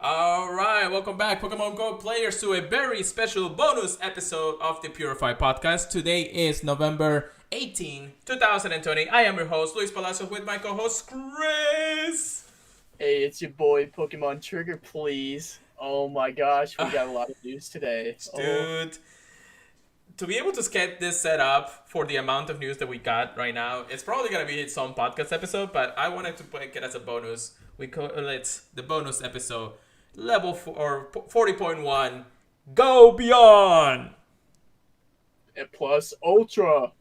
Alright, welcome back, Pokemon Go players, to a very special bonus episode of the Purified Podcast. Today is November 18, 2020. I am your host, Luis Palacios, with my co-host, Chris. Hey, it's your boy, Pokemon Trigger, please. Oh my gosh, we got a lot of news today. Dude, to be able to get this set up for the amount of news that we got right now, it's probably going to be its own podcast episode, but I wanted to put it as a bonus. We call it the bonus episode. Level 40.1, Go Beyond! And plus Ultra.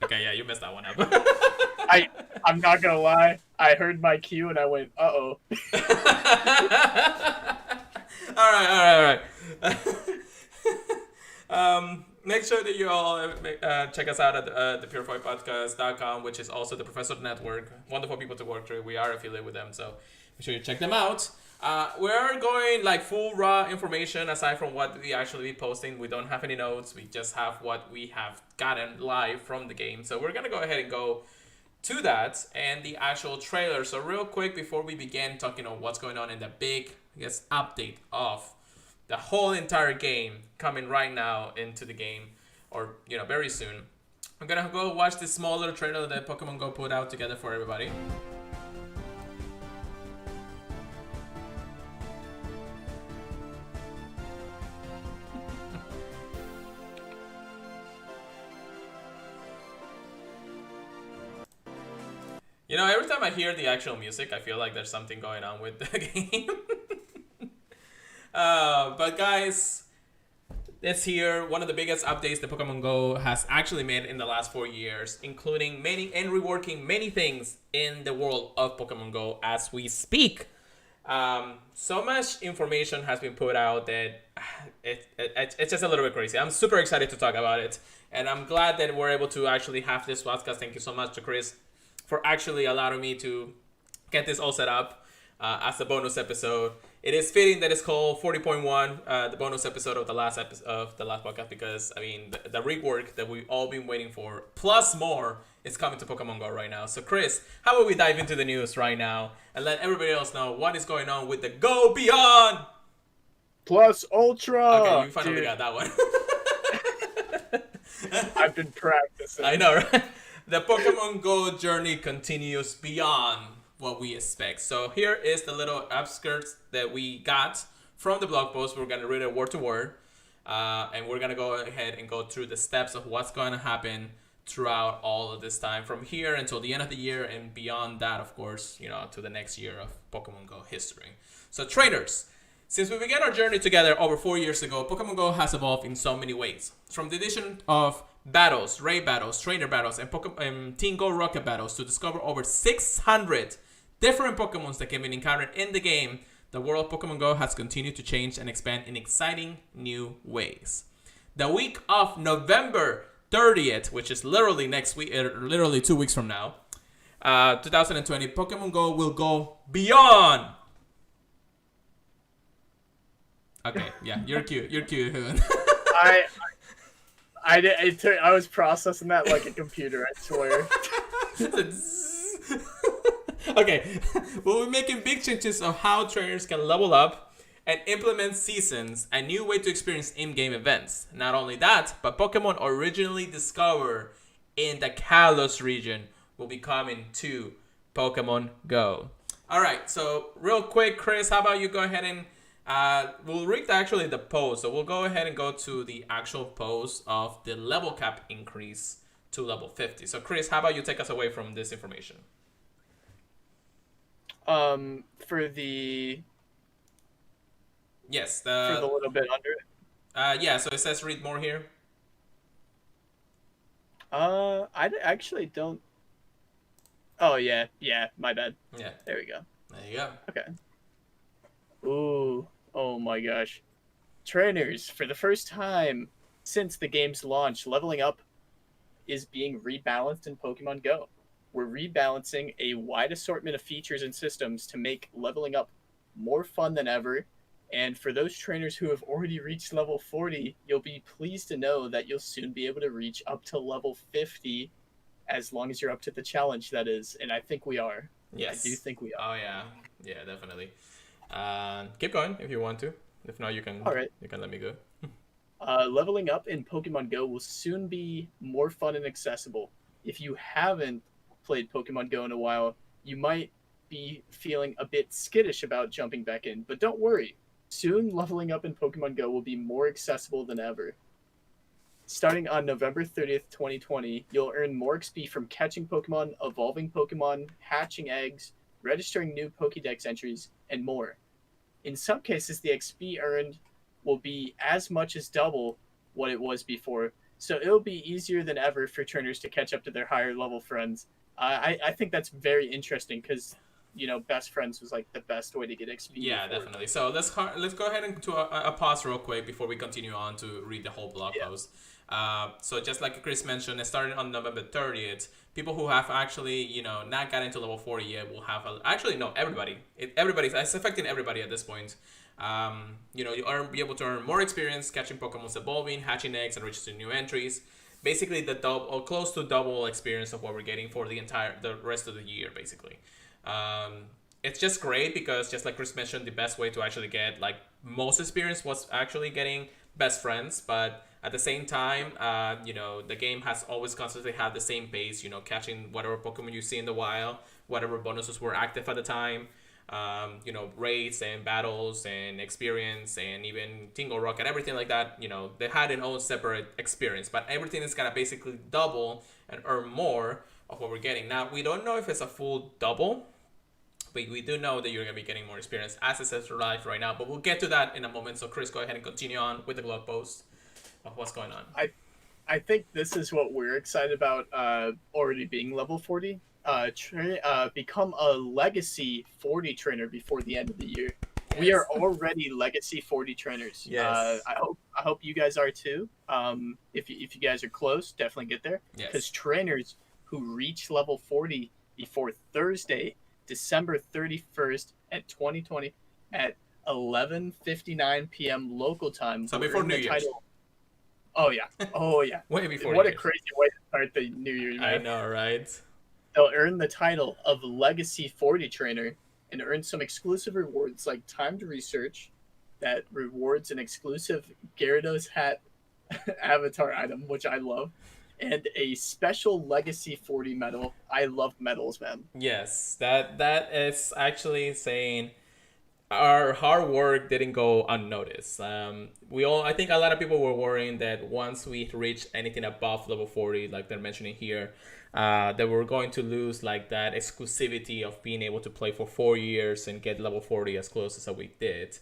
Okay, yeah, you messed that one up. I'm not gonna lie, I heard my cue and I went, uh-oh. Alright. Make sure that you all check us out at the PurifiedPodcast.com, which is also the Professor Network. Wonderful people to work through. We are affiliated with them, so make sure you check them out. We're going like full raw information aside from what we actually be posting. We don't have any notes. We just have what we have gotten live from the game. So we're going to go ahead and go to that and the actual trailer. So real quick before we begin talking on what's going on in the big, I guess, update of the whole entire game coming right now into the game, or, very soon. I'm going to go watch this small little trailer that Pokemon Go put out together for everybody. Every time I hear the actual music, I feel like there's something going on with the game. But guys, it's here. One of the biggest updates that Pokemon Go has actually made in the last 4 years, including many and reworking many things in the world of Pokemon Go as we speak. So much information has been put out that it's just a little bit crazy. I'm super excited to talk about it, and I'm glad that we're able to actually have this podcast. Thank you so much to Chris for actually allowing me to get this all set up as a bonus episode. It is fitting that it's called 40.1, the bonus episode of the last podcast, because the rework that we've all been waiting for, plus more, is coming to Pokemon Go right now. So Chris, how about we dive into the news right now and let everybody else know what is going on with the Go Beyond Plus Ultra. Okay, you finally got that one. I've been practicing. I know, right? The Pokemon Go journey continues beyond what we expect. So here is the little outskirts that we got from the blog post. We're going to read it word to word. And we're going to go ahead and go through the steps of what's going to happen throughout all of this time. From here until the end of the year and beyond that, of course, to the next year of Pokemon Go history. So trainers, since we began our journey together over 4 years ago, Pokemon Go has evolved in so many ways. From the addition of battles, raid battles, trainer battles, and Team Go Rocket battles to discover over 600 different Pokemons that can be encountered in the game, the world of Pokemon Go has continued to change and expand in exciting new ways. The week of November 30th, which is literally next week, literally 2 weeks from now, 2020, Pokemon Go will go beyond. Okay, yeah, you're cute. You're cute. I was processing that like a computer, I swear. Okay, we'll be making big changes of how trainers can level up and implement seasons, a new way to experience in-game events. Not only that, but Pokemon originally discovered in the Kalos region will be coming to Pokemon Go. All right, so real quick, Chris, how about you go ahead and we'll read the post. So we'll go ahead and go to the actual post of the level cap increase to level 50. So Chris, how about you take us away from this information? For the... Yes, for the little bit under it. Yeah, so it says read more here. I actually don't... Oh, yeah, my bad. Yeah. There we go. There you go. Okay. Ooh, oh my gosh. Trainers, for the first time since the game's launch, leveling up is being rebalanced in Pokemon Go. We're rebalancing a wide assortment of features and systems to make leveling up more fun than ever. And for those trainers who have already reached level 40, you'll be pleased to know that you'll soon be able to reach up to level 50, as long as you're up to the challenge, that is. And I think we are. Yes. I do think we are. Oh, yeah. Yeah, definitely. Keep going if you want to. If not, All right. you can let me go. Leveling up in Pokemon Go will soon be more fun and accessible. If you haven't played Pokemon Go in a while, you might be feeling a bit skittish about jumping back in, but don't worry. Soon, leveling up in Pokemon Go will be more accessible than ever. Starting on November 30th, 2020, you'll earn more XP from catching Pokemon, evolving Pokemon, hatching eggs, registering new Pokédex entries, and more. In some cases, the XP earned will be as much as double what it was before, so it'll be easier than ever for trainers to catch up to their higher level friends. I think that's very interesting because best friends was like the best way to get XP. Yeah, before. definitely. So let's go ahead and do a pause real quick before we continue on to read the whole blog post. So just like Chris mentioned, it started on November 30th. People who have actually, not gotten to level 40 yet will have actually no, everybody. It's affecting everybody at this point. Be able to earn more experience catching Pokemon evolving, hatching eggs, and registering new entries. Basically, the double or close to double experience of what we're getting for the rest of the year, basically. It's just great because, just like Chris mentioned, the best way to actually get like most experience was actually getting best friends, but at the same time, the game has always constantly had the same pace, catching whatever Pokemon you see in the wild, whatever bonuses were active at the time, raids and battles and experience and even Tingle Rock and everything like that, they had an own separate experience, but everything is gonna basically double and earn more of what we're getting. Now, we don't know if it's a full double, but we do know that you're going to be getting more experience as it says live right now, but we'll get to that in a moment. So Chris, go ahead and continue on with the blog post of what's going on. I think this is what we're excited about, already being level 40. Become a legacy 40 trainer before the end of the year. Yes. We are already legacy 40 trainers. Yes. I hope you guys are too. If you guys are close, definitely get there. Because trainers who reach level 40 before Thursday, December 31st at 2020 at 11:59 p.m. local time. So before New Year's. Oh yeah. Way before. What a crazy way to start the New Year, man. I know, right? They'll earn the title of Legacy 40 Trainer and earn some exclusive rewards like timed research that rewards an exclusive Gyarados hat avatar item, which I love, and a special Legacy 40 medal. I love medals, man. Yes, that is actually saying our hard work didn't go unnoticed. I think a lot of people were worrying that once we reach anything above level 40, like they're mentioning here, that we're going to lose like that exclusivity of being able to play for 4 years and get level 40 as close as we did.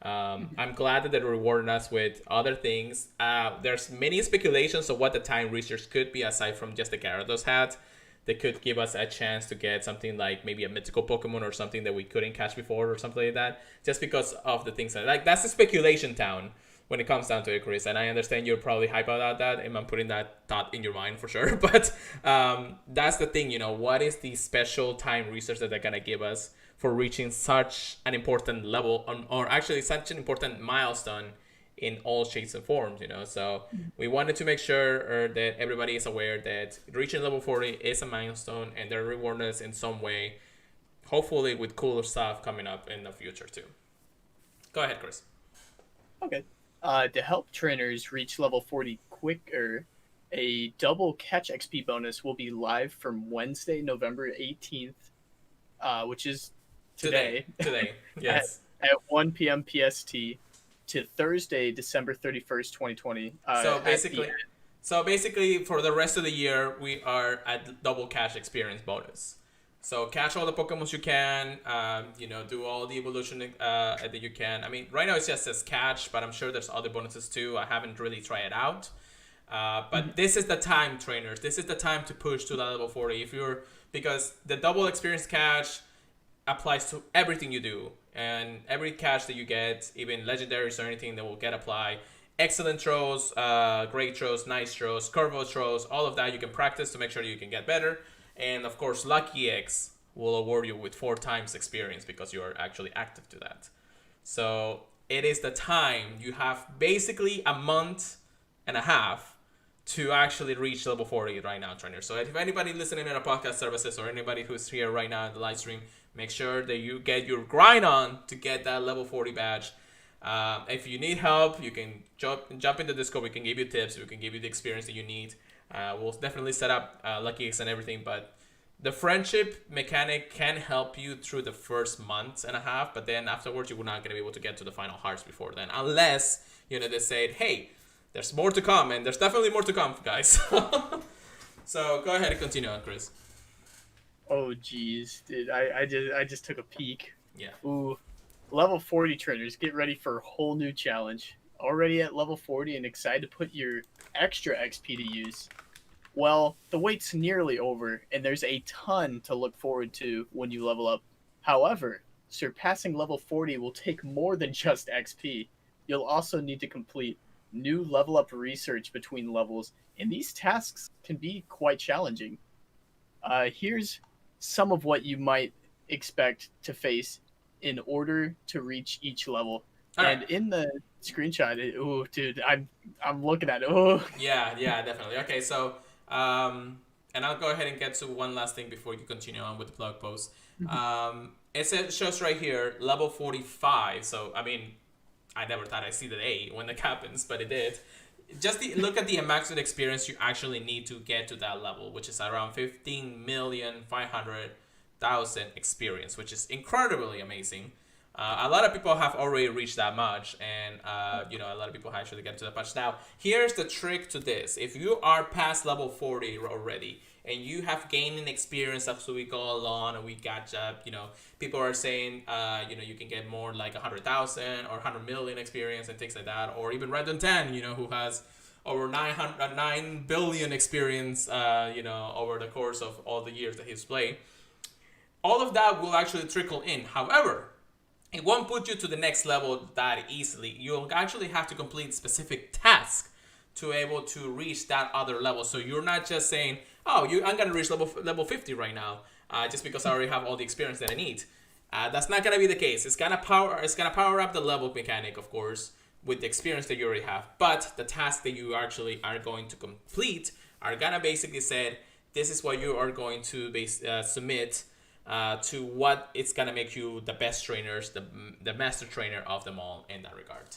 I'm glad that they're rewarding us with other things. There's many speculations of what the time research could be aside from just the Gyarados hat. They could give us a chance to get something like maybe a mythical Pokemon or something that we couldn't catch before or something like that, just because of the things that's the speculation town when it comes down to it, Chris. And I understand you're probably hype about that, and I'm putting that thought in your mind for sure. But that's the thing, what is the special time research that they're gonna give us for reaching such an important level or actually such an important milestone in all shapes and forms, So we wanted to make sure that everybody is aware that reaching level 40 is a milestone and they're rewarding us in some way, hopefully with cooler stuff coming up in the future too. Go ahead, Chris. Okay. To help trainers reach level 40 quicker, a double catch XP bonus will be live from Wednesday, November 18th, which is today, yes, at 1 p.m. PST to Thursday, December 31st, 2020. So basically, for the rest of the year, we are at double catch experience bonus. So catch all the Pokemon you can, do all the evolution that you can. I mean, right now it just says catch, but I'm sure there's other bonuses too. I haven't really tried it out. But this is the time, trainers. This is the time to push to that level 40. Because the double experience catch applies to everything you do, and every catch that you get, even legendaries or anything that will get applied. Excellent throws, great throws, nice throws, curveball throws, all of that you can practice to make sure you can get better. And of course, Lucky X will award you with 4 times experience because you are actually active to that. So it is the time. You have basically a month and a half to actually reach level 40 right now, trainers. So if anybody listening in our podcast services or anybody who's here right now in the live stream, Make sure that you get your grind on to get that level 40 badge. If you need help, you can jump into Discord. We can give you tips. We can give you the experience that you need. We'll definitely set up Lucky X and everything, but the friendship mechanic can help you through the first month and a half, but then afterwards you're not going to be able to get to the final hearts before then, unless they said, hey, there's more to come, and there's definitely more to come, guys. So go ahead and continue on, Chris. Oh geez, dude, I just took a peek. Yeah. Ooh, level 40 trainers, get ready for a whole new challenge. Already at level 40 and excited to put your extra XP to use. Well, the wait's nearly over, and there's a ton to look forward to when you level up. However, surpassing level 40 will take more than just XP. You'll also need to complete new level up research between levels, and these tasks can be quite challenging. Here's some of what you might expect to face in order to reach each level. And in the screenshot, oh, dude, I'm looking at it. Oh. Yeah, definitely. Okay, so and I'll go ahead and get to one last thing before you continue on with the blog post. It shows right here level 45. So I mean, I never thought I'd see the A when that happens, but it did. Just look at the maximum experience you actually need to get to that level, which is around 15,500,000 experience, which is incredibly amazing. A lot of people have already reached that much, and a lot of people actually get to that much. Now, here's the trick to this: if you are past level 40 already, and you have gained experience as we go along, and we got people are saying you can get more like 100,000 or 100 million experience and things like that, or even Red 10, who has over 9 billion experience, over the course of all the years that he's played. All of that will actually trickle in. However, it won't put you to the next level that easily. You'll actually have to complete specific tasks to be able to reach that other level. So you're not just saying, oh, I'm going to reach level 50 right now, just because I already have all the experience that I need. That's not going to be the case. It's going to power up the level mechanic, of course, with the experience that you already have. But the tasks that you actually are going to complete are going to basically say, this is what you are going to submit to what it's gonna make you the best trainers, the master trainer of them all in that regard.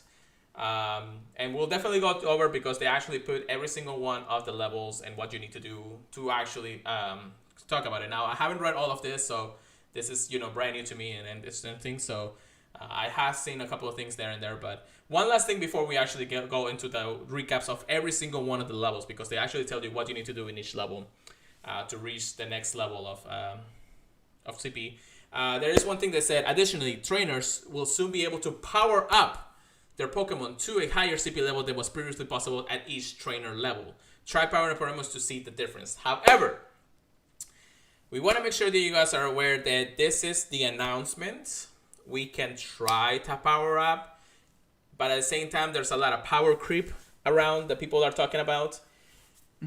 And we'll definitely go over, because they actually put every single one of the levels and what you need to do to actually talk about it. Now, I haven't read all of this, so this is brand new to me and this thing. So I have seen a couple of things there and there, but one last thing before we actually go into the recaps of every single one of the levels, because they actually tell you what you need to do in each level to reach the next level of CP. There is one thing that said, additionally, trainers will soon be able to power up their Pokemon to a higher CP level than was previously possible at each trainer level. Try powering up Pokemon to see the difference. However, we want to make sure that you guys are aware that this is the announcement. We can try to power up, but at the same time, there's a lot of power creep around that people are talking about.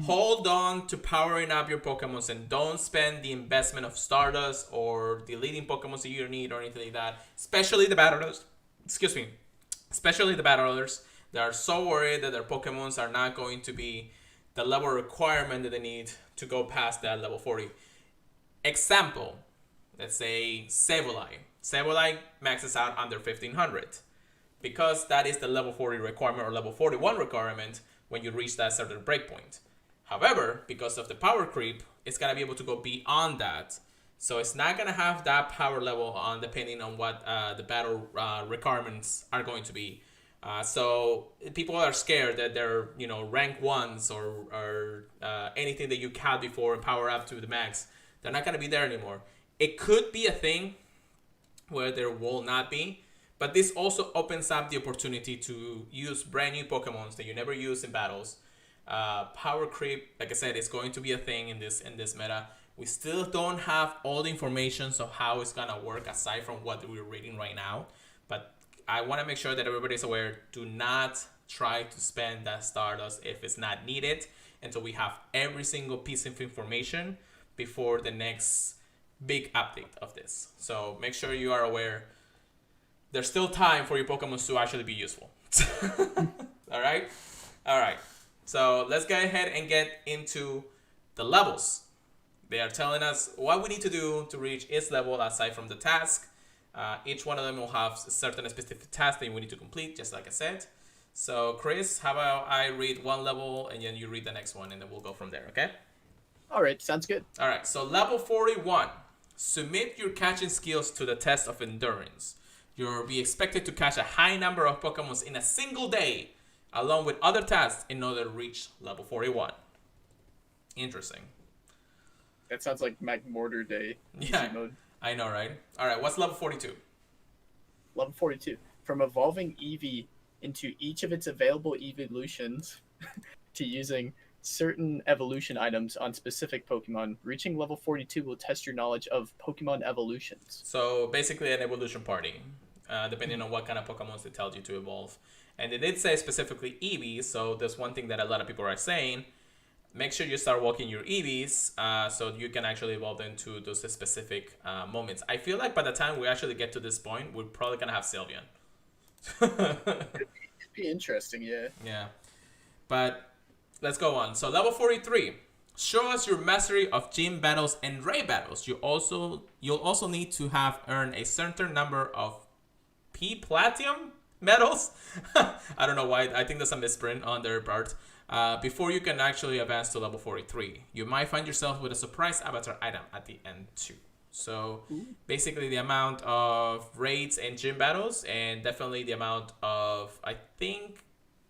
Hold on to powering up your Pokemon, and don't spend the investment of Stardust or deleting Pokemon that you don't need or anything like that. Especially the battlers. Especially the battlers. They are so worried that their Pokemon are not going to be the level requirement that they need to go past that level 40. Example, let's say Sableye. Sableye maxes out under 1500. Because that is the level 40 requirement or level 41 requirement when you reach that certain breakpoint. However, because of the power creep, it's going to be able to go beyond that. So it's not going to have that power level on depending on what the battle requirements are going to be. So people are scared that they're, rank ones or anything that you had before and power up to the max. They're not going to be there anymore. It could be a thing where there will not be. But this also opens up the opportunity to use brand new Pokemons that you never use in battles. Power creep, like I said, is going to be a thing in this meta. We still don't have all the information of how it's gonna work aside from what we're reading right now. But I want to make sure that everybody's aware. Do not try to spend that Stardust if it's not needed until we have every single piece of information before the next big update of this. So make sure you are aware. There's still time for your Pokemon to actually be useful. All right. So let's go ahead and get into the levels. They are telling us what we need to do to reach each level aside from the task. Each one of them will have a certain specific task that we need to complete, just like I said. So, Chris, how about I read one level and then you read the next one, and then we'll go from there, okay? All right, sounds good. All right, so level 41. Submit your catching skills to the test of endurance. You'll be expected to catch a high number of Pokemon in a single day, along with other tasks, in order to reach level 41. Interesting. That sounds like McMortar Day. Yeah, mode. I know, right? All right, what's level 42? Level 42. From evolving Eevee into each of its available evolutions to using certain evolution items on specific Pokemon, reaching level 42 will test your knowledge of Pokemon evolutions. So basically an evolution party, depending on what kind of Pokemon they tell you to evolve. And they did say specifically Eevee, so there's one thing that a lot of people are saying. Make sure you start walking your Eevees so you can actually evolve into those specific moments. I feel like by the time we actually get to this point, we're probably going to have Sylveon. It'd be interesting, yeah. Yeah. But let's go on. So level 43. Show us your mastery of gym battles and raid battles. You'll also need to have earned a certain number of Platinum medals. I don't know why. I think there's a misprint on their part. Before you can actually advance to level 43. You might find yourself with a surprise avatar item at the end too. So basically the amount of raids and gym battles, and definitely the amount of, I think,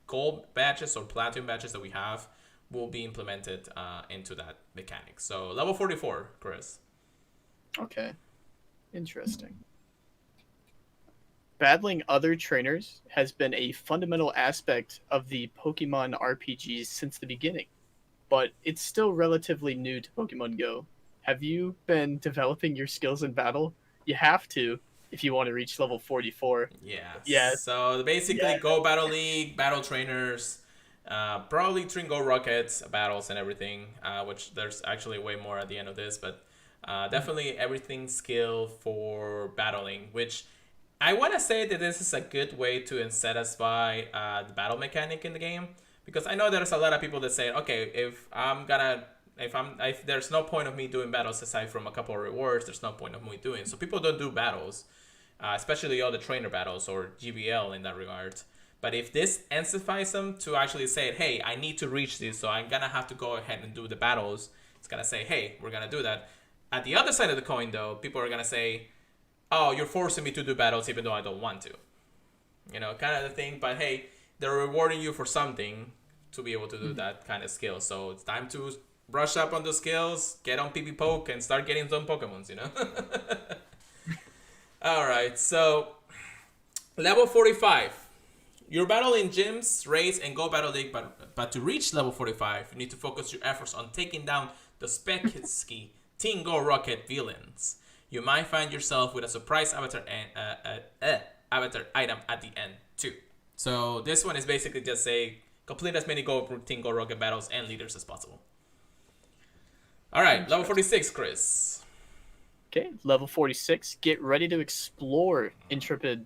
gold badges or platinum badges that we have will be implemented into that mechanic. So level 44, Chris. Okay. Interesting. Battling other trainers has been a fundamental aspect of the Pokemon RPGs since the beginning, but it's still relatively new to Pokemon Go. Have you been developing your skills in battle? You have to if you want to reach level 44. Yeah. So basically, Go Battle League, battle trainers, probably Go Rockets battles and everything, which there's actually way more at the end of this, but definitely everything skill for battling, which I want to say that this is a good way to satisfy the battle mechanic in the game, because I know there's a lot of people that say, okay, if there's no point of me doing battles aside from a couple of rewards, there's no point of me doing. So people don't do battles, especially all the trainer battles or GBL in that regard. But if this incentivizes them to actually say, hey, I need to reach this, so I'm gonna have to go ahead and do the battles, it's gonna say, hey, we're gonna do that. At the other side of the coin, though, people are gonna say, oh, you're forcing me to do battles even though I don't want to. You know, kind of the thing. But hey, they're rewarding you for something to be able to do that kind of skill. So it's time to brush up on the skills, get on PP Poke, and start getting some Pokemons, you know? Alright, so level 45. You're battling gyms, raids, and Go Battle League, but to reach level 45, you need to focus your efforts on taking down the Speksky Team Go Rocket villains. You might find yourself with a surprise avatar item at the end too. So this one is basically just say complete as many Team Go Rocket battles and leaders as possible. All right, level 46, Chris. Okay, level 46. Get ready to explore Intrepid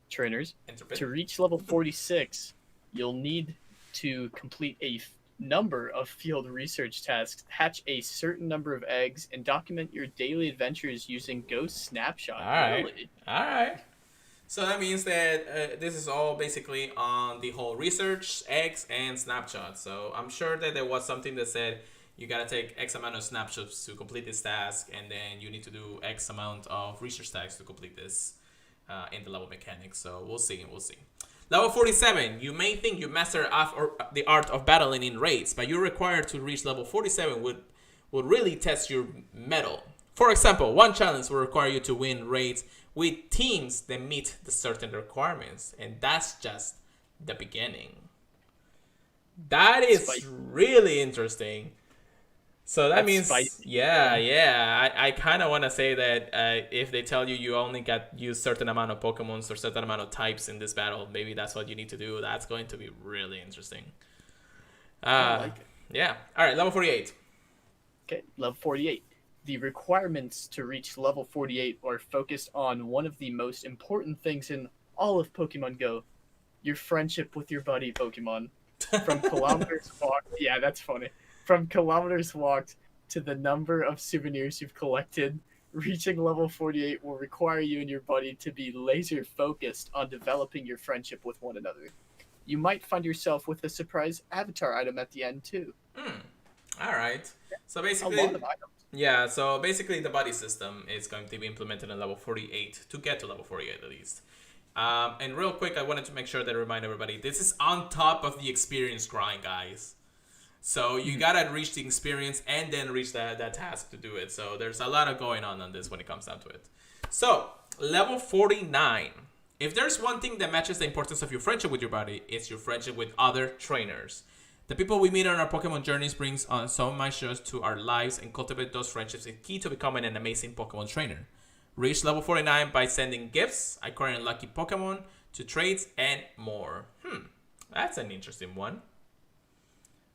trainers. To reach level 46, you'll need to complete a number of field research tasks, hatch a certain number of eggs, and document your daily adventures using Ghost Snapshot. All right. So that means that this is all basically on the whole research, eggs, and snapshots. So I'm sure that there was something that said you gotta take X amount of snapshots to complete this task, and then you need to do X amount of research tasks to complete this in the level mechanics. So we'll see. Level 47. You may think you master the art of battling in raids, but you're required to reach level 47 would really test your mettle. For example, one challenge will require you to win raids with teams that meet the certain requirements, and that's just the beginning. That is really interesting. So that means, I kind of want to say that if they tell you only got use certain amount of Pokemons or certain amount of types in this battle, maybe that's what you need to do. That's going to be really interesting. I like it. Yeah. All right, level 48. Okay, level 48. The requirements to reach level 48 are focused on one of the most important things in all of Pokemon Go, your friendship with your buddy Pokemon. From kilometers walked, yeah, that's funny. From kilometers walked to the number of souvenirs you've collected. Reaching level 48 will require you and your buddy to be laser focused on developing your friendship with one another. You might find yourself with a surprise avatar item at the end too. All right. So A basically, lot of items. yeah. So basically, the buddy system is going to be implemented in level 48 to get to level 48 at least. And real quick, I wanted to make sure that I remind everybody this is on top of the experience grind, guys. So you gotta reach the experience and then reach that task to do it. So there's a lot of going on this when it comes down to it. So level 49. If there's one thing that matches the importance of your friendship with your buddy, it's your friendship with other trainers. The people we meet on our Pokemon journeys brings on so much joy to our lives, and cultivate those friendships is key to becoming an amazing Pokemon trainer. Reach level 49 by sending gifts, acquiring lucky Pokemon, to trades, and more. That's an interesting one.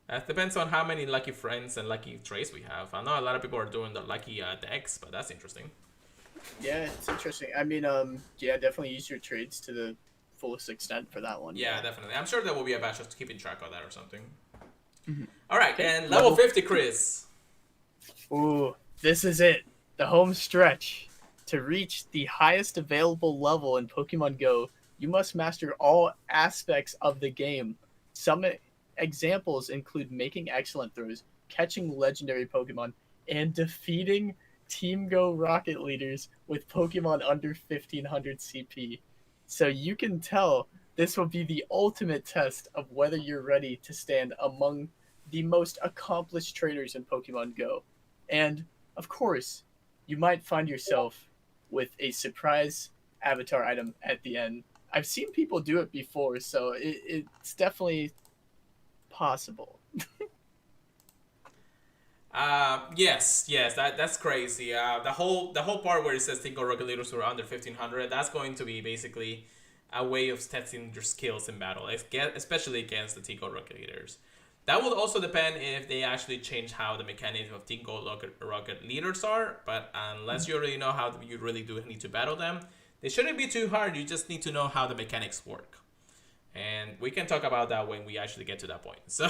It depends on how many lucky friends and lucky traits we have. I know a lot of people are doing the lucky decks, but that's interesting. Yeah, it's interesting. I mean, yeah, definitely use your trades to the fullest extent for that one. Yeah, definitely. I'm sure there will be a batch just keeping track of that or something. Mm-hmm. All right, okay. And level 50, Chris. Ooh, this is it. The home stretch. To reach the highest available level in Pokemon Go, you must master all aspects of the game. Some examples include making excellent throws, catching legendary Pokemon, and defeating Team Go Rocket leaders with Pokemon under 1500 CP. So you can tell this will be the ultimate test of whether you're ready to stand among the most accomplished trainers in Pokemon Go. And, of course, you might find yourself with a surprise avatar item at the end. I've seen people do it before, so it's definitely possible. Yes, that's crazy. The whole part where it says Tinko Rocket Leaders who are under 1500, that's going to be basically a way of testing your skills in battle, especially against the Tinko Rocket Leaders. That will also depend if they actually change how the mechanics of Tinko Rocket Leaders are, but unless you already know how you really do need to battle them, they shouldn't be too hard. You just need to know how the mechanics work. And we can talk about that when we actually get to that point. So,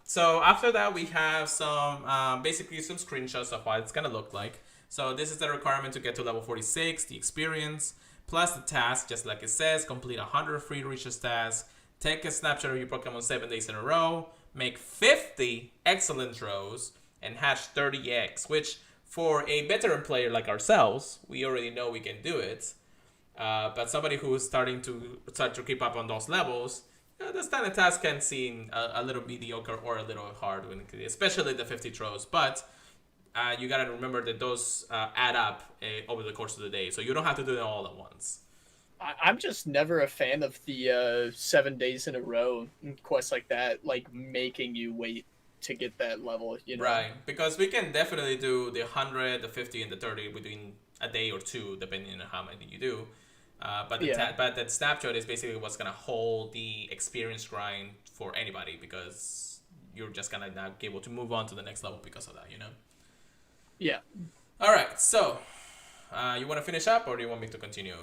So after that, we have some basically some screenshots of what it's gonna look like. So this is the requirement to get to level 46, the experience, plus the task, just like it says, complete 100 free reaches tasks, take a snapshot of your Pokemon 7 days in a row, make 50 excellent throws, and hatch 30 eggs, which for a veteran player like ourselves, we already know we can do it. But somebody who is starting to keep up on those levels, this kind of task can seem a little mediocre or a little hard, especially the 50 throws. But you gotta remember that those add up over the course of the day, so you don't have to do them all at once. I'm just never a fan of the 7 days in a row quests like that, like making you wait to get that level, you know? Right, because we can definitely do the 100, the 50, and the 30 within a day or two, depending on how many you do. But that snapshot is basically what's gonna hold the experience grind for anybody, because you're just gonna not be able to move on to the next level because of that, you know? Yeah. All right, so you want to finish up, or do you want me to continue?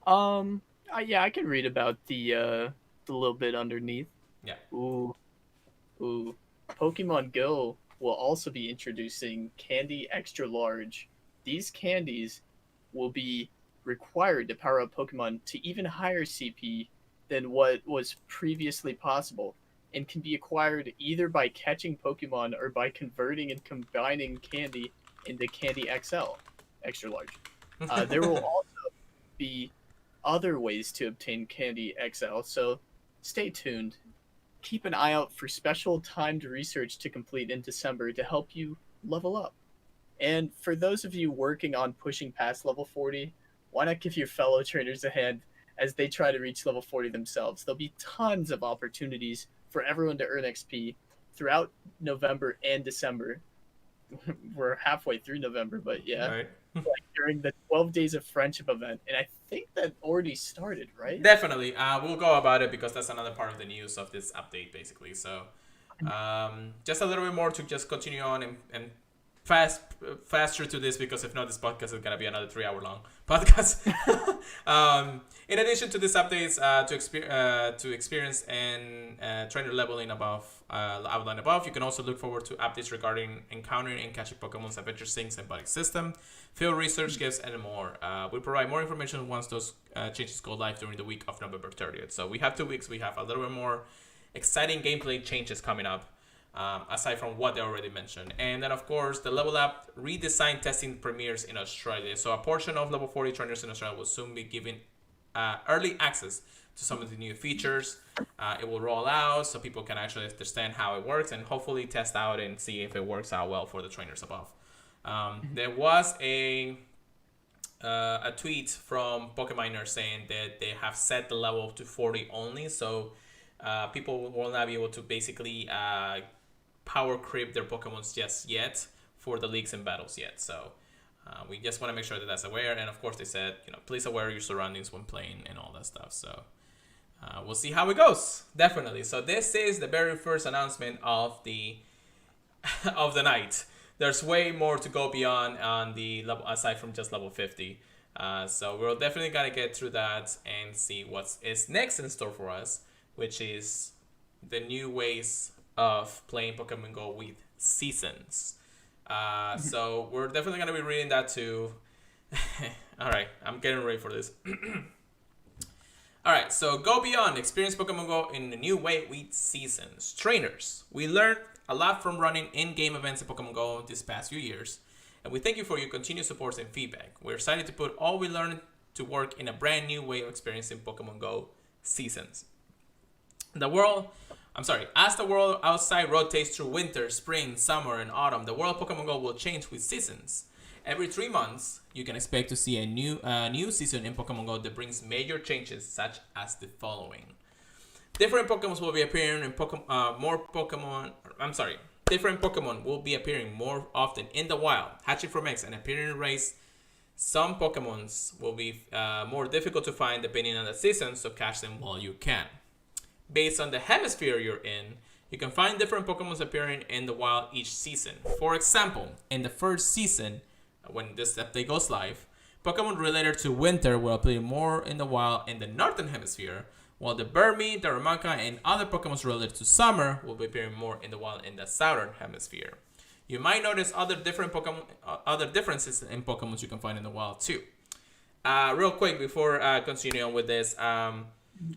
Yeah, I can read about the little bit underneath. Yeah. Ooh. Pokemon Go will also be introducing Candy Extra Large. These candies will be required to power up Pokemon to even higher CP than what was previously possible, and can be acquired either by catching Pokemon or by converting and combining Candy into Candy XL, Extra Large. There will also be other ways to obtain Candy XL, so stay tuned. Keep an eye out for special timed research to complete in December to help you level up. And for those of you working on pushing past level 40, why not give your fellow trainers a hand as they try to reach level 40 themselves? There'll be tons of opportunities for everyone to earn XP throughout November and December. We're halfway through November, but yeah. Right. Like during the 12 Days of Friendship event, and I think that already started, right? Definitely. We'll go about it because that's another part of the news of this update, basically. So just a little bit more to just continue on and faster to this, because if not, this podcast is gonna be another 3 hour long podcast. In addition to these updates, to experience and trainer leveling outlined above, you can also look forward to updates regarding encountering and catching Pokemon's adventure sinks and body system, field research gifts, and more. We'll provide more information once those changes go live during the week of November 30th. So we have 2 weeks. We have a little bit more exciting gameplay changes coming up. Aside from what they already mentioned. And then, of course, the Level Up redesign testing premieres in Australia. So a portion of level 40 trainers in Australia will soon be given early access to some of the new features. It will roll out so people can actually understand how it works and hopefully test out and see if it works out well for the trainers above. There was a tweet from Pokeminer saying that they have set the level to 40 only. So people will not be able to basically power creep their Pokemons just yet for the leagues and battles yet. So we just want to make sure that that's aware. And of course they said, please aware your surroundings when playing and all that stuff. So we'll see how it goes. Definitely. So this is the very first announcement of the night. There's way more to go beyond on the level, aside from just level 50. So we're definitely gonna get through that and see what is next in store for us, which is the new ways of playing Pokemon Go with seasons. So we're definitely going to be reading that too. All right, I'm getting ready for this. All right, so go beyond. Experience Pokemon Go in a new way with seasons. Trainers, we learned a lot from running in-game events in Pokemon Go this past few years, and we thank you for your continued support and feedback. We're excited to put all we learned to work in a brand new way of experiencing Pokemon Go seasons. As the world outside rotates through winter, spring, summer, and autumn, the world of Pokemon Go will change with seasons. Every 3 months, you can expect to see a new season in Pokemon Go that brings major changes, such as the following. Different Pokemon will be appearing in Different Pokemon will be appearing more often in the wild, hatching from eggs and appearing in raids. Some Pokemons will be more difficult to find depending on the season, so catch them while you can. Based on the hemisphere you're in, you can find different Pokemon appearing in the wild each season. For example, in the first season, when this update goes live, Pokemon related to winter will appear more in the wild in the northern hemisphere, while the Burmy, the Darumaka, and other Pokemon related to summer will be appearing more in the wild in the southern hemisphere. You might notice other differences in Pokemon you can find in the wild too. Real quick before continuing on with this,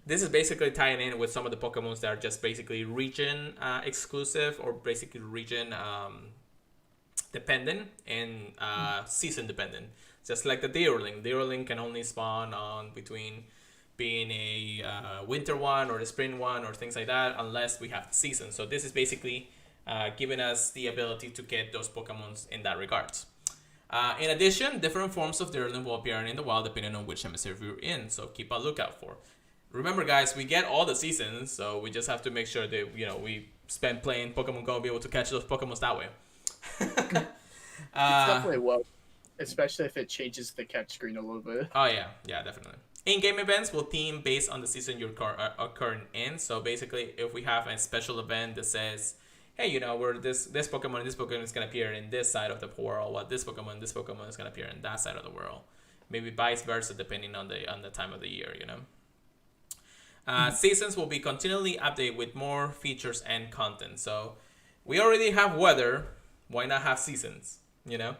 this is basically tying in with some of the Pokemons that are just basically region exclusive or basically region dependent and season dependent. Just like the Deerling. Deerling can only spawn on between being a winter one or a spring one or things like that unless we have the season. So this is basically giving us the ability to get those Pokemons in that regard. In addition, different forms of Deerling will appear in the wild depending on which hemisphere you're in. So keep a lookout for. Remember, guys, we get all the seasons, so we just have to make sure that we spend playing Pokemon Go and be able to catch those Pokemon that way. It's definitely well, especially if it changes the catch screen a little bit. Oh yeah, definitely. In-game events will theme based on the season you're occurring in. So basically, if we have a special event that says, hey, we're this Pokemon and this Pokemon is gonna appear in this side of the world, while this Pokemon is gonna appear in that side of the world. Maybe vice versa, depending on the time of the year, Seasons will be continually updated with more features and content. So we already have weather. Why not have seasons? Yeah.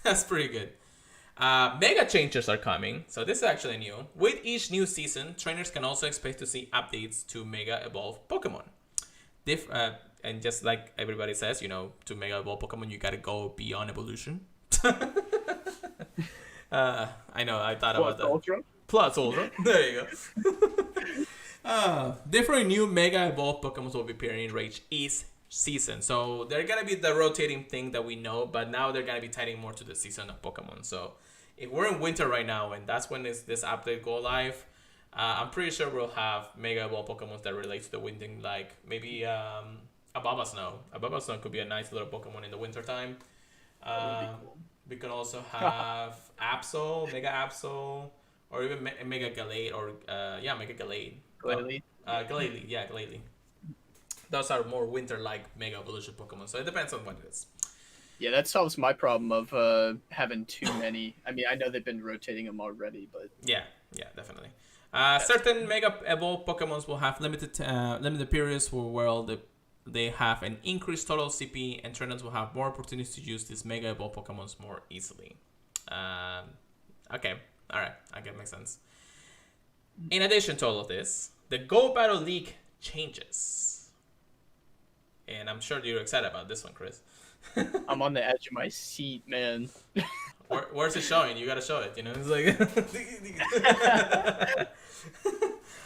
That's pretty good. Mega changes are coming. So this is actually new. With each new season, trainers can also expect to see updates to Mega Evolve Pokemon. And just like everybody says, to Mega Evolve Pokemon, you gotta go beyond evolution. I know, I thought about that. Ultra? Plus Ultra. There you go. Different new Mega Evolved Pokemon will be appearing in each season. So they're going to be the rotating thing that we know, but now they're going to be tying more to the season of Pokemon. So if we're in winter right now, and that's when this update go live, I'm pretty sure we'll have Mega Evolved Pokemon that relate to the winter, like maybe a Babasnow. A Babasnow could be a nice little Pokemon in the winter time. Cool. We could also have Absol, Mega Absol, or even Mega Gallade, or Mega Gallade. Glalie. Glalie, yeah, Glalie. Those are more winter-like Mega Evolution Pokemon, so it depends on what it is. Yeah, that solves my problem of having too many. I mean, I know they've been rotating them already, but Yeah, definitely. Certain Mega Evolved Pokemons will have limited periods where they have an increased total CP, and trainers will have more opportunities to use these Mega Evolved Pokemons more easily. Okay, alright, I get makes sense. In addition to all of this, the Go Battle League changes. And I'm sure you're excited about this one, Chris. I'm on the edge of my seat, man. Where's it showing? You gotta show it, you know? It's like...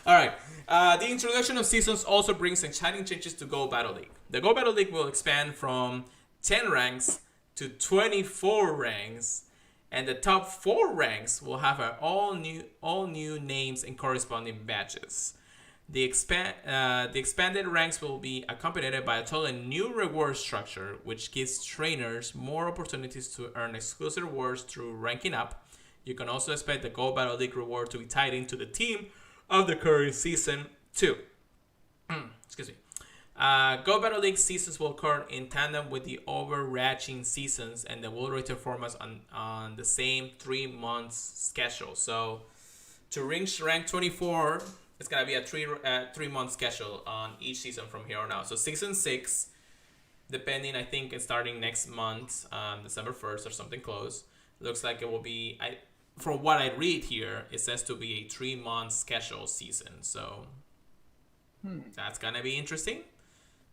Alright, the introduction of seasons also brings exciting changes to Go Battle League. The Go Battle League will expand from 10 ranks to 24 ranks, and the top 4 ranks will have all new names and corresponding badges. The expanded ranks will be accompanied by a totally new reward structure, which gives trainers more opportunities to earn exclusive rewards through ranking up. You can also expect the Go Battle League reward to be tied into the team of the current season too. Excuse me. Go Battle League seasons will occur in tandem with the overarching seasons, and they will rotate formats on the same 3 months schedule. So to reach rank 24, it's gonna be a 3 month schedule on each season from here on out. So season 6, depending, I think it's starting next month, December 1st or something close. Looks like it will be. From what I read here, it says to be a 3 month schedule season. So that's gonna be interesting.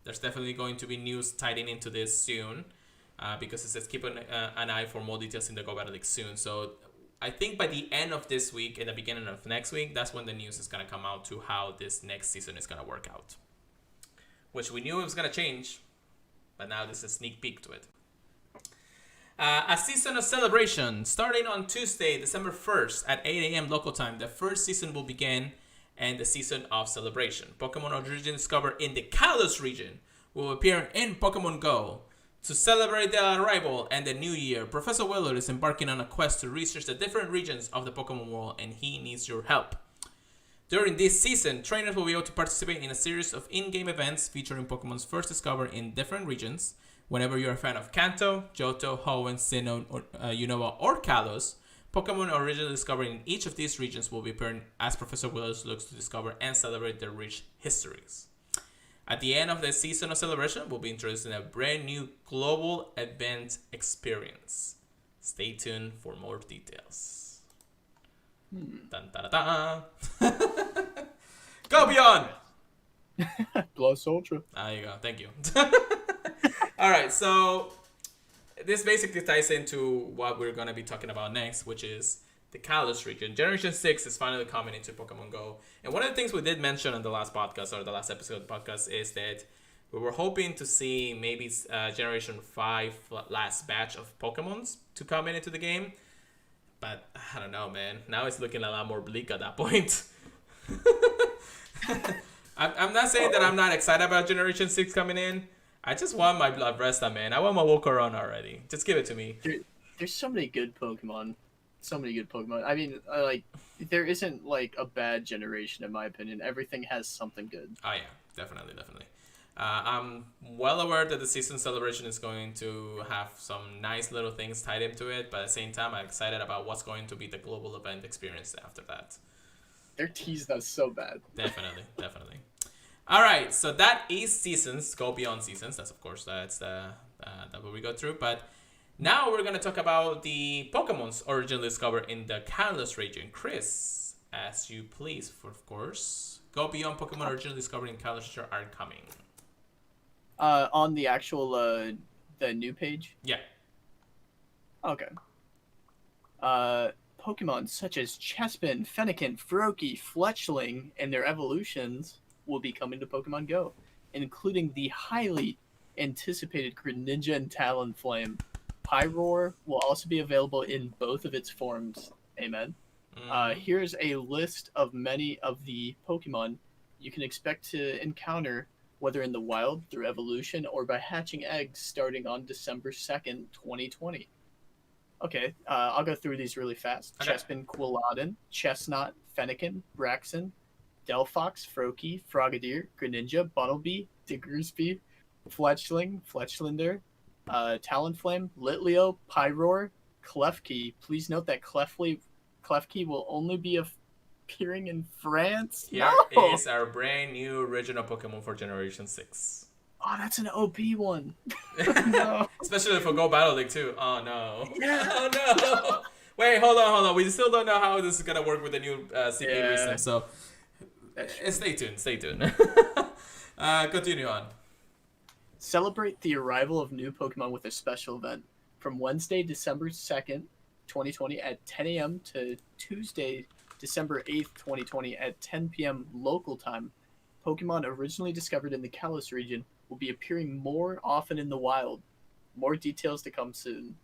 There's definitely going to be news tied into this soon, because it says keep an eye for more details in the Go Battle League soon. So I think by the end of this week and the beginning of next week, that's when the news is going to come out to how this next season is going to work out. Which we knew it was going to change, but now this is a sneak peek to it. A season of celebration. Starting on Tuesday, December 1st at 8 a.m. local time, the first season will begin, and the season of celebration. Pokemon origin discovered in the Kalos region will appear in Pokemon Go. To celebrate the arrival and the new year, Professor Willard is embarking on a quest to research the different regions of the Pokemon world, and he needs your help. During this season, trainers will be able to participate in a series of in-game events featuring Pokemons first discovered in different regions. Whenever you're a fan of Kanto, Johto, Hoenn, Sinnoh, Unova, or Kalos, Pokemon originally discovered in each of these regions will be appearing as Professor Willard looks to discover and celebrate their rich histories. At the end of the season of celebration, we'll be introducing a brand new global event experience. Stay tuned for more details. Dun, da, da, da. Go Beyond! Plus Ultra. There you go. Thank you. All right, so this basically ties into what we're going to be talking about next, which is the Kalos region. Generation 6 is finally coming into Pokemon Go. And one of the things we did mention on the last podcast, or the last episode of the podcast, is that we were hoping to see maybe Generation 5 last batch of Pokemons to come into the game. But I don't know, man. Now it's looking a lot more bleak at that point. I'm not saying that I'm not excited about Generation 6 coming in. I just want my Bloodresta, man. I want my Volcarona already. Just give it to me. There's so many good Pokemon. So many good Pokemon. I mean, like, there isn't, like, a bad generation, in my opinion. Everything has something good. Oh, yeah. Definitely. I'm well aware that the season celebration is going to have some nice little things tied into it, but at the same time, I'm excited about what's going to be the global event experience after that. They're teased us so bad. Definitely. All right, so that is seasons. Go Beyond seasons. That's, of course, that's that what we go through. But now we're going to talk about the Pokemons originally discovered in the Kalos region. Chris, as you please, of course. Go Beyond Pokemon originally discovered in Kalos region are coming. On the actual, the new page? Yeah. Okay. Pokemon such as Chespin, Fennekin, Froakie, Fletchling, and their evolutions will be coming to Pokemon Go, including the highly anticipated Greninja and Talonflame. Pyroar will also be available in both of its forms. Amen. Here's a list of many of the Pokemon you can expect to encounter, whether in the wild, through evolution, or by hatching eggs starting on December 2nd, 2020. Okay, I'll go through these really fast. Okay. Chespin, Quilladin, Chestnut, Fennekin, Braixen, Delphox, Froakie, Frogadier, Greninja, Bunnelby, Diggersby, Fletchling, Fletchlander, Talonflame, Litleo, Pyroar, Klefki. Please note that Klefki will only be appearing in France. Here No! is our brand new original Pokemon for Generation 6. Oh, that's an OP one. No. Especially for Go Battle League too. Oh no. Yeah. Oh no. Wait, hold on. We still don't know how this is gonna work with the new CP recent. So stay tuned. Continue on. Celebrate the arrival of new Pokemon with a special event from Wednesday, December 2nd, 2020 at 10 a.m. to Tuesday, December 8th, 2020 at 10 p.m. local time. Pokemon originally discovered in the Kalos region will be appearing more often in the wild. More details to come soon.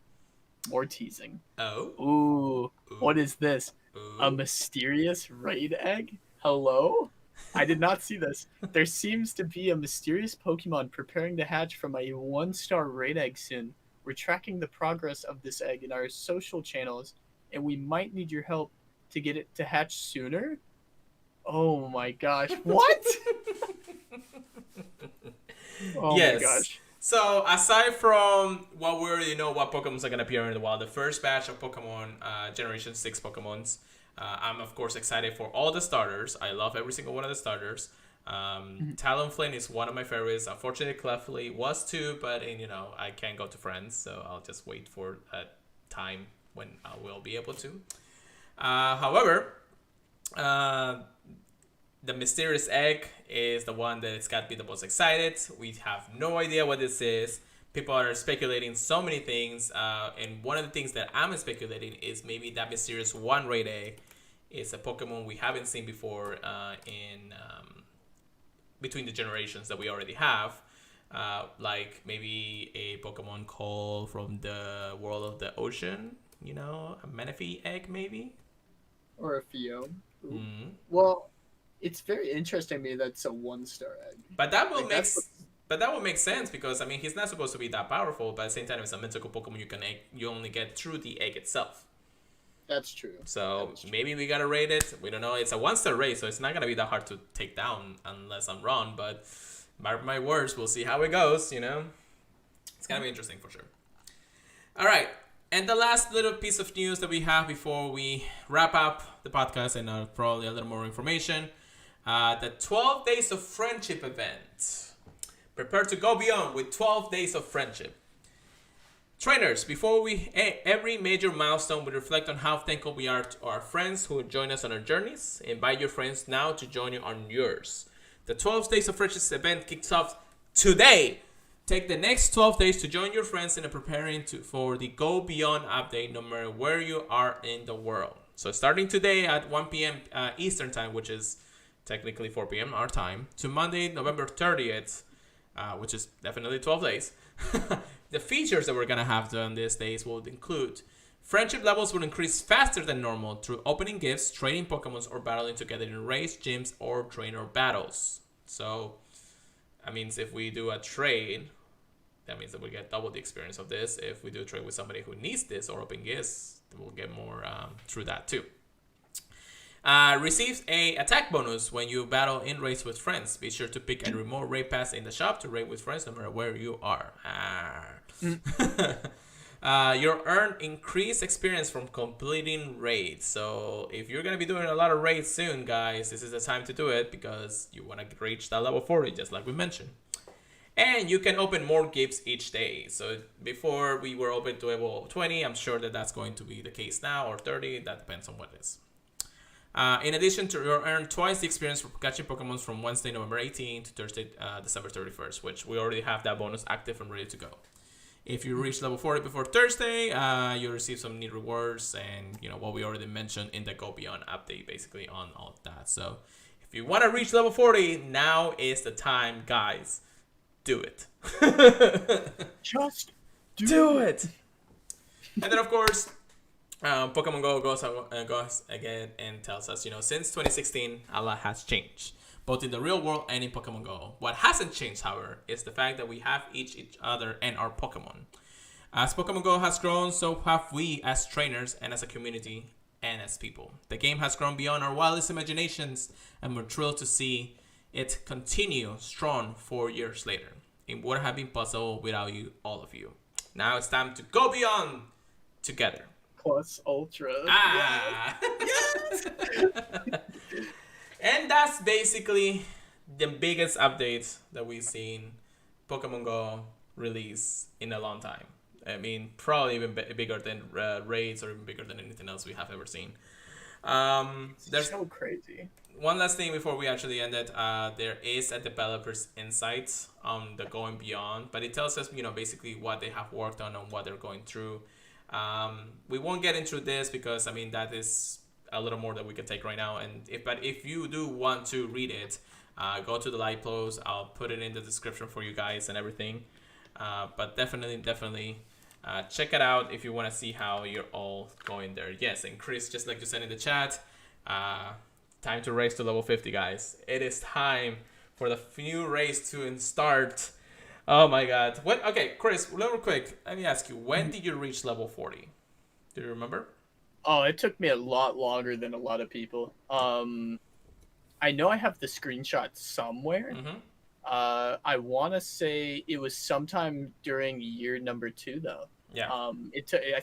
More teasing. Oh. Ooh. What is this? Ooh. A mysterious raid egg? Hello? I did not see this. There seems to be a mysterious Pokemon preparing to hatch from a 1-star raid egg soon. We're tracking the progress of this egg in our social channels, and we might need your help to get it to hatch sooner. Oh my gosh. What? Oh yes. my gosh. So aside from what we already know what Pokemons are going to appear in the wild, the first batch of Pokemon, Generation 6 Pokemons, I'm of course excited for all the starters. I love every single one of the starters. Talonflame is one of my favorites. Unfortunately, Clefly was too, but I can't go to friends, so I'll just wait for a time when I will be able to. However, the mysterious egg is the one that it's got to be the most excited. We have no idea what this is. People are speculating so many things, and one of the things that I'm speculating is maybe that mysterious one raid egg is a Pokemon we haven't seen before in between the generations that we already have, like maybe a Pokemon called from the world of the ocean, a Manaphy egg maybe, or a Fion. Mm-hmm. Well, it's very interesting to me that's a 1-star egg. But that will make sense because he's not supposed to be that powerful, but at the same time it's a mythical Pokemon you only get through the egg itself. That's true. So maybe we gotta rate it. We don't know. It's a 1-star raid, so it's not gonna be that hard to take down unless I'm wrong. But mark my words, we'll see how it goes. It's gonna be interesting for sure. All right, and the last little piece of news that we have before we wrap up the podcast and probably a little more information. The 12 Days of Friendship event. Prepare to go beyond with 12 Days of Friendship. Trainers, before every major milestone, we reflect on how thankful we are to our friends who join us on our journeys. Invite your friends now to join you on yours. The 12 Days of Friendship event kicks off today. Take the next 12 days to join your friends in preparing for the Go Beyond update, no matter where you are in the world. So starting today at 1 p.m. Eastern time, which is technically 4 p.m. our time, to Monday, November 30th, which is definitely 12 days. The features that we're going to have during these days will include friendship levels will increase faster than normal through opening gifts, trading Pokemons, or battling together in raids, gyms, or trainer battles. So that means if we do a trade, that means that we get double the experience of this. If we do a trade with somebody who needs this or open gifts, we'll get more through that too. Receives a attack bonus when you battle in raids with friends. Be sure to pick a remote raid pass in the shop to raid with friends no matter where you are. You'll earn increased experience from completing raids. So if you're going to be doing a lot of raids soon, guys, this is the time to do it because you want to reach that level 40, just like we mentioned. And you can open more gifts each day. So before we were open to level 20, I'm sure that that's going to be the case now, or 30. That depends on what it is. In addition to, you'll earn twice the experience for catching Pokemon from Wednesday, November 18th to Thursday, December 31st, which we already have that bonus active and ready to go. If you reach level 40 before Thursday, you'll receive some neat rewards and, what we already mentioned in the Go Beyond update, basically on all of that. So if you want to reach level 40, now is the time, guys. Do it. Just do it. And then, of course, Pokemon Go goes again and tells us, since 2016, a lot has changed, both in the real world and in Pokemon Go. What hasn't changed, however, is the fact that we have each other and our Pokemon. As Pokemon Go has grown, so have we as trainers and as a community and as people. The game has grown beyond our wildest imaginations, and we're thrilled to see it continues strong 4 years later. It wouldn't have been possible without you, all of you. Now it's time to go beyond together. Plus Ultra. Ah! Yes! And that's basically the biggest update that we've seen Pokemon Go release in a long time. I mean, probably even bigger than raids or even bigger than anything else we have ever seen. There's so crazy. One last thing before we actually end it. There is a developer's insights on the going beyond, but it tells us, basically what they have worked on and what they're going through. We won't get into this because, I mean, that is a little more that we can take right now. But if you do want to read it, go to the live post. I'll put it in the description for you guys and everything. But definitely, check it out if you want to see how you're all going there. Yes, and Chris, just like you said in the chat, time to race to level 50, guys. It is time for the new race to start. Oh my God. What? Okay, Chris, real quick, let me ask you, when did you reach level 40? Do you remember? Oh, it took me a lot longer than a lot of people. I know I have the screenshot somewhere. Mm-hmm. I want to say it was sometime during year number 2, though. Yeah. I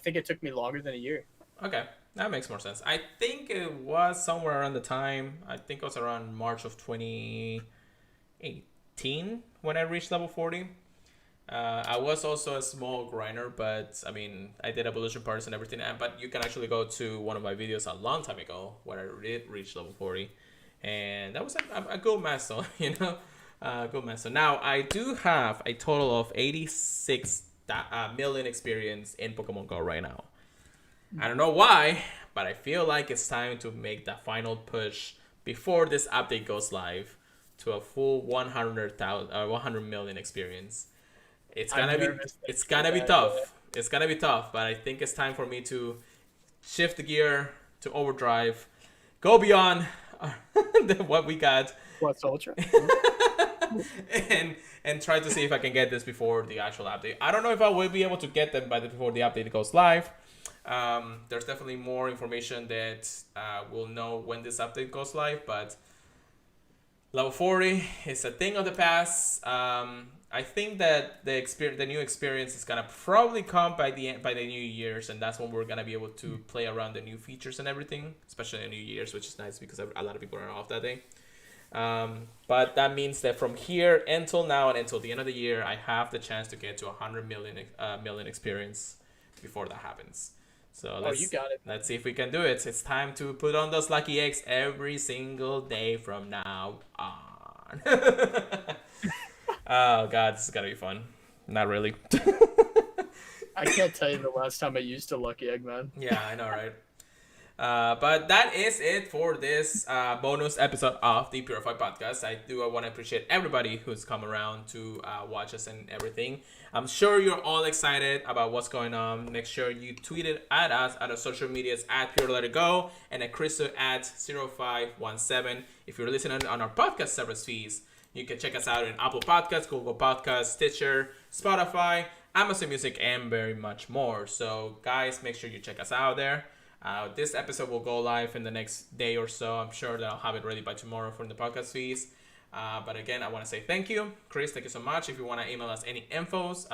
think it took me longer than a year. Okay, that makes more sense. I think it was somewhere around the time. I think it was around March of 2018 when I reached level 40. I was also a small grinder, but I mean, I did evolution parts and everything. But you can actually go to one of my videos a long time ago where I did reach level 40, and that was a good milestone, good milestone. Now I do have a total of 86 million experience in Pokemon Go right now. I don't know why, but I feel like it's time to make the final push before this update goes live to a full 100 million experience. It's gonna be tough. It's gonna be tough, but I think it's time for me to shift the gear to overdrive, go beyond what we got. Plus Ultra. and try to see if I can get this before the actual update. I don't know if I will be able to get them before the update goes live. There's definitely more information that we'll know when this update goes live, but level 40 is a thing of the past. I think that the new experience is gonna probably come by the New Year's, and that's when we're gonna be able to play around the new features and everything, especially in New Year's, which is nice because a lot of people are off that day. But that means that from here until now and until the end of the year, I have the chance to get to 100 million experience before that happens. So you got it. Let's see if we can do it. It's time to put on those lucky eggs every single day from now on. Oh God, this is gonna be fun. Not really. I can't tell you the last time I used a lucky egg, man. Yeah, I know, right? But that is it for this bonus episode of the Purified Podcast. I want to appreciate everybody who's come around to watch us and everything. I'm sure you're all excited about what's going on. Make sure you tweet it at us at our social medias at Pure Let It Go and at Christo at 0517. If you're listening on our podcast service feeds, you can check us out in Apple Podcasts, Google Podcasts, Stitcher, Spotify, Amazon Music, and very much more. So guys, make sure you check us out there. This episode will go live in the next day or so. I'm sure that I'll have it ready by tomorrow from the podcast feeds. But again, I want to say thank you. Chris, thank you so much. If you want to email us any infos,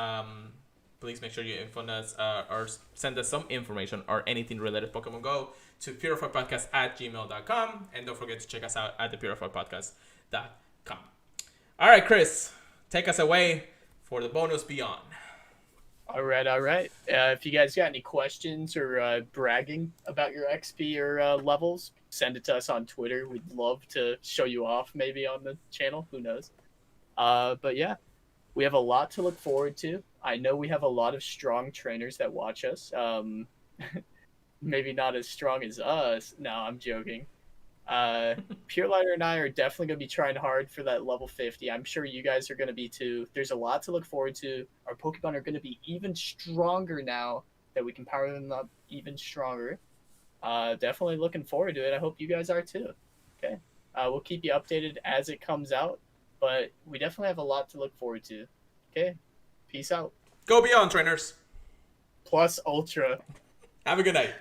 please make sure you info us or send us some information or anything related to Pokemon Go to purifiedpodcast@gmail.com. And don't forget to check us out at thepurifiedpodcast.com. All right, Chris, take us away for the bonus beyond. All right. If you guys got any questions or bragging about your XP or levels, send it to us on Twitter. We'd love to show you off maybe on the channel. Who knows? But yeah, we have a lot to look forward to. I know we have a lot of strong trainers that watch us. Maybe not as strong as us. No, I'm joking. Pure Lighter and I are definitely going to be trying hard for that level 50. I'm sure you guys are going to be too. There's a lot to look forward to. Our Pokemon are going to be even stronger now that we can power them up even stronger. Definitely looking forward to it. I hope you guys are too. Okay. We'll keep you updated as it comes out, but we definitely have a lot to look forward to. Okay. Peace out. Go beyond, trainers. Plus Ultra. Have a good night.